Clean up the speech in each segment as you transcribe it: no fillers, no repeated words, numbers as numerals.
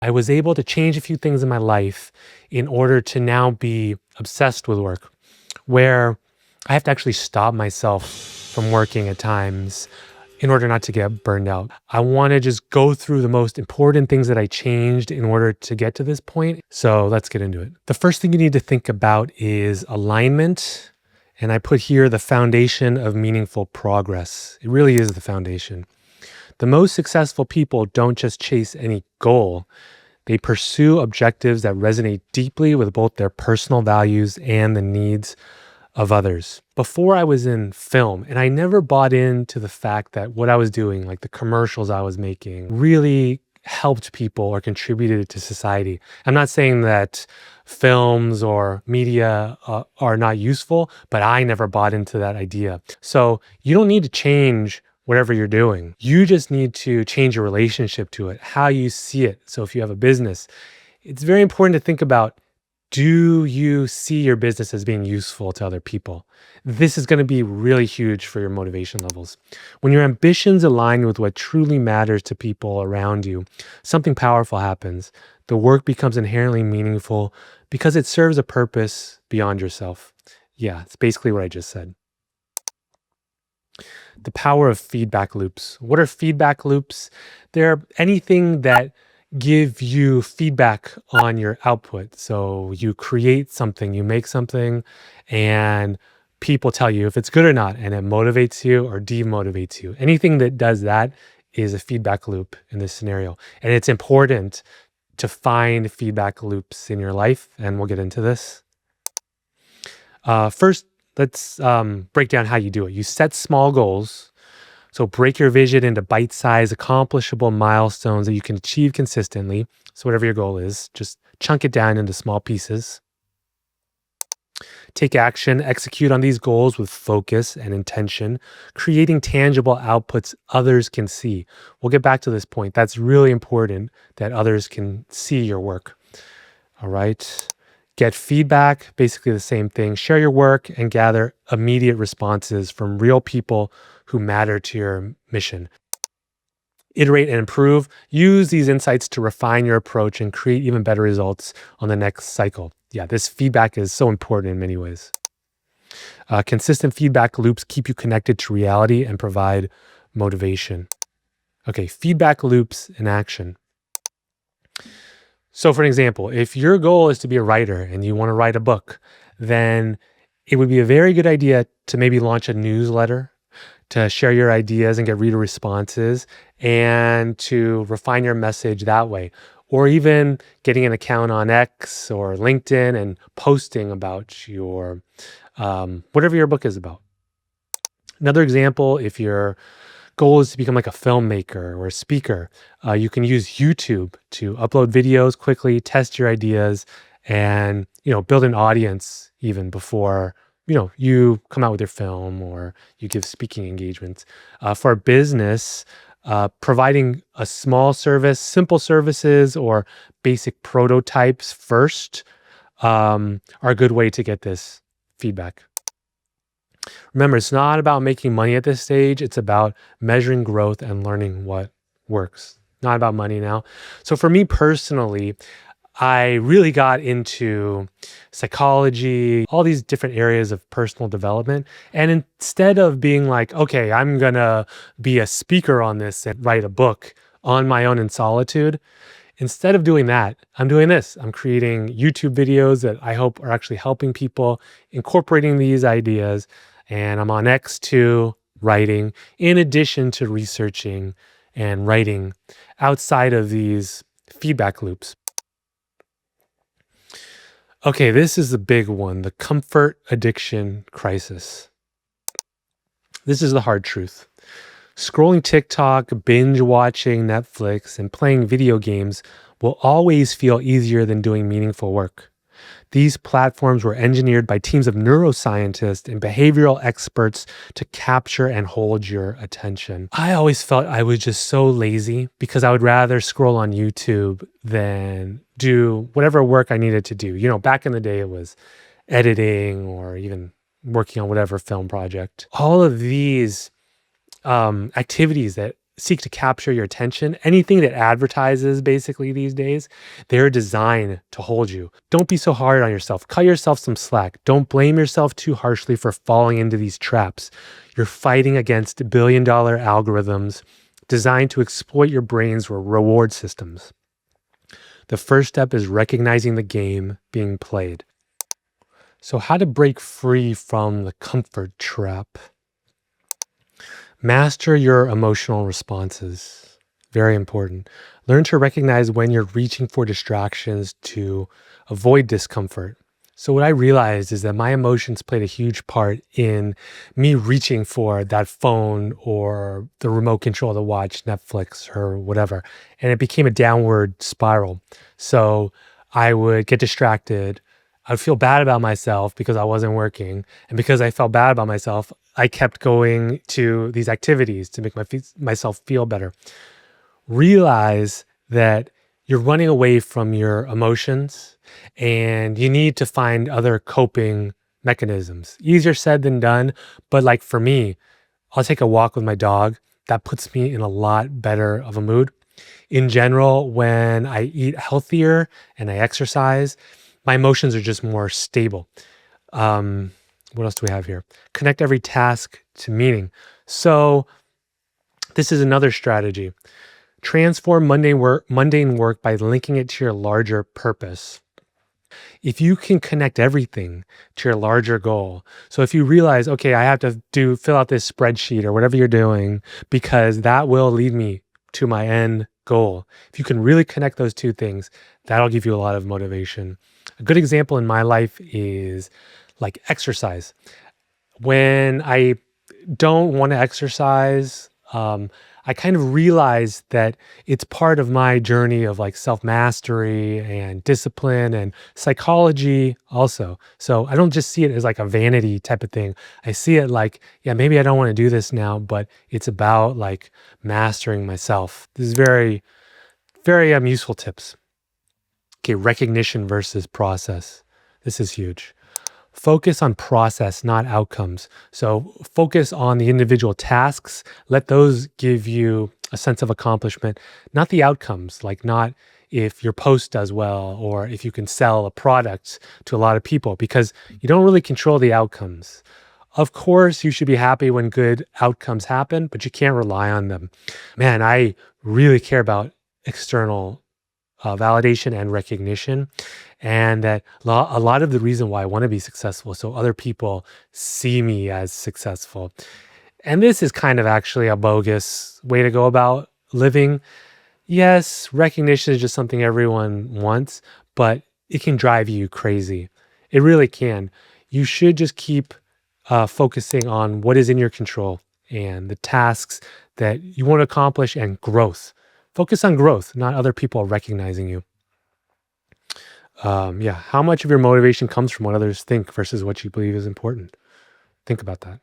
I was able to change a few things in my life in order to now be obsessed with work, where I have to actually stop myself from working at times in order not to get burned out. I want to just go through the most important things that I changed in order to get to this point. So let's get into it. The first thing you need to think about is alignment. And I put here the foundation of meaningful progress. It really is the foundation. The most successful people don't just chase any goal. They pursue objectives that resonate deeply with both their personal values and the needs of others. Before I was in film, and I never bought into the fact that what I was doing, like the commercials I was making, really helped people or contributed to society. I'm not saying that films or media are not useful, but I never bought into that idea. So you don't need to change whatever you're doing. You just need to change your relationship to it, how you see it. So if you have a business, it's very important to think about, do you see your business as being useful to other people? This is going to be really huge for your motivation levels. When your ambitions align with what truly matters to people around you, something powerful happens. The work becomes inherently meaningful because it serves a purpose beyond yourself. Yeah, it's basically what I just said. The power of feedback loops. What are feedback loops? They're anything that give you feedback on your output. So you create something, you make something, and people tell you if it's good or not, and it motivates you or demotivates you. Anything that does that is a feedback loop in this scenario. And it's important to find feedback loops in your life, and we'll get into this. First, let's break down how you do it. You set small goals. So break your vision into bite-sized, accomplishable milestones that you can achieve consistently. So whatever your goal is, just chunk it down into small pieces. Take action, execute on these goals with focus and intention, creating tangible outputs others can see. We'll get back to this point. That's really important, that others can see your work. All right. Get feedback, basically the same thing. Share your work and gather immediate responses from real people who matter to your mission. Iterate and improve. Use these insights to refine your approach and create even better results on the next cycle. Yeah, this feedback is so important in many ways. Consistent feedback loops keep you connected to reality and provide motivation. Okay, feedback loops in action. So for an example, if your goal is to be a writer and you want to write a book, then it would be a very good idea to maybe launch a newsletter to share your ideas and get reader responses and to refine your message that way. Or even getting an account on X or LinkedIn and posting about your, whatever your book is about. Another example, if your goal is to become like a filmmaker or a speaker, you can use YouTube to upload videos quickly, test your ideas, and build an audience even before you come out with your film or you give speaking engagements. For a business, providing a small service, simple services, or basic prototypes first are a good way to get this feedback. Remember, it's not about making money at this stage. It's about measuring growth and learning what works. Not about money now. So for me personally, I really got into psychology, all these different areas of personal development. And instead of being like, okay, I'm going to be a speaker on this and write a book on my own in solitude, instead of doing that, I'm doing this. I'm creating YouTube videos that I hope are actually helping people, incorporating these ideas. And I'm on X too, writing, in addition to researching and writing outside of these feedback loops. Okay, this is the big one, the comfort addiction crisis. This is the hard truth. Scrolling TikTok, binge watching Netflix, and playing video games will always feel easier than doing meaningful work. These platforms were engineered by teams of neuroscientists and behavioral experts to capture and hold your attention. I always felt I was just so lazy because I would rather scroll on YouTube than do whatever work I needed to do. Back in the day, it was editing or even working on whatever film project. All of these activities that seek to capture your attention, anything that advertises basically these days, they're designed to hold you. Don't be so hard on yourself. Cut yourself some slack. Don't blame yourself too harshly for falling into these traps. You're fighting against billion-dollar algorithms designed to exploit your brain's reward systems. The first step is recognizing the game being played. So, how to break free from the comfort trap? Master your emotional responses. Very important. Learn to recognize when you're reaching for distractions to avoid discomfort. So, what I realized is that my emotions played a huge part in me reaching for that phone or the remote control to watch Netflix or whatever. And it became a downward spiral. So, I would get distracted. I would feel bad about myself because I wasn't working. And because I felt bad about myself, I kept going to these activities to make myself feel better. Realize that you're running away from your emotions and you need to find other coping mechanisms. Easier said than done. But like for me, I'll take a walk with my dog. That puts me in a lot better of a mood. In general, when I eat healthier and I exercise, my emotions are just more stable. Um, what else do we have here? Connect every task to meaning. So this is another strategy. Transform mundane work by linking it to your larger purpose. If you can connect everything to your larger goal. So if you realize, okay, I have to fill out this spreadsheet or whatever you're doing, because that will lead me to my end goal. If you can really connect those two things, that'll give you a lot of motivation. A good example in my life is like exercise. When I don't want to exercise, I kind of realize that it's part of my journey of like self mastery and discipline and psychology also. So I don't just see it as like a vanity type of thing. I see it like, yeah, maybe I don't want to do this now, but it's about like mastering myself. This is very, very useful tips. Okay, recognition versus process. This is huge. Focus on process, not outcomes. So focus on the individual tasks. Let those give you a sense of accomplishment, not the outcomes, like not if your post does well or if you can sell a product to a lot of people, because you don't really control the outcomes. Of course, you should be happy when good outcomes happen, but you can't rely on them. Man, I really care about external validation and recognition. And that a lot of the reason why I want to be successful, so other people see me as successful. And this is kind of actually a bogus way to go about living. Yes, recognition is just something everyone wants, but it can drive you crazy. It really can. You should just keep focusing on what is in your control and the tasks that you want to accomplish and growth. Focus on growth, not other people recognizing you. Yeah, how much of your motivation comes from what others think versus what you believe is important? Think about that.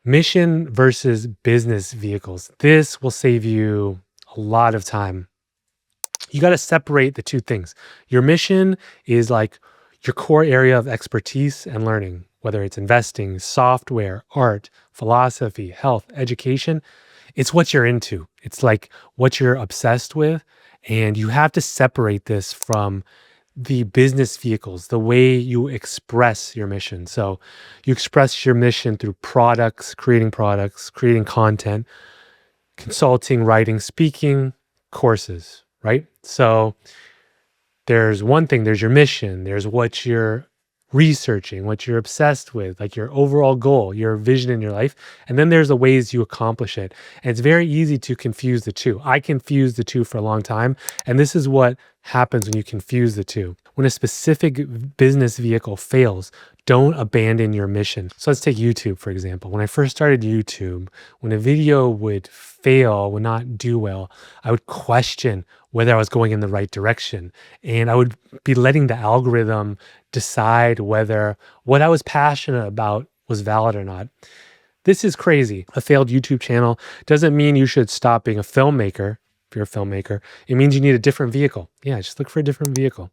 Mission versus business vehicles. This will save you a lot of time. You got to separate the two things. Your mission is like your core area of expertise and learning, whether it's investing, software, art, philosophy, health, education. It's what you're into. It's like what you're obsessed with. And you have to separate this from the business vehicles, the way you express your mission. So you express your mission through products, creating content, consulting, writing, speaking, courses, right? So there's one thing, there's your mission, there's what you're researching, what you're obsessed with, like your overall goal, your vision in your life. And then there's the ways you accomplish it. And it's very easy to confuse the two. I confused the two for a long time. And this is what happens when you confuse the two. When a specific business vehicle fails, don't abandon your mission. So let's take YouTube, for example. When I first started YouTube, when a video would fail, would not do well, I would question whether I was going in the right direction. And I would be letting the algorithm decide whether what I was passionate about was valid or not. This is crazy. A failed YouTube channel doesn't mean you should stop being a filmmaker. If you're a filmmaker, it means you need a different vehicle. Yeah, just look for a different vehicle.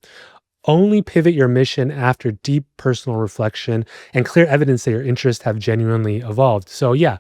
Only pivot your mission after deep personal reflection and clear evidence that your interests have genuinely evolved. So yeah,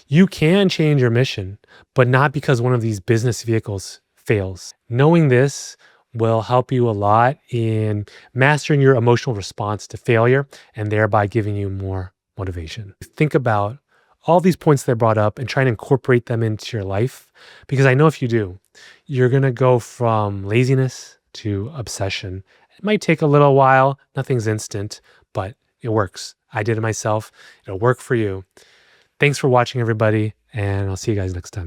You can change your mission, but not because one of these business vehicles fails. Knowing this will help you a lot in mastering your emotional response to failure and thereby giving you more motivation. Think about all these points that I brought up and try and incorporate them into your life because I know if you do, you're going to go from laziness to obsession. It might take a little while, nothing's instant, but it works. I did it myself. It'll work for you. Thanks for watching, everybody, and I'll see you guys next time.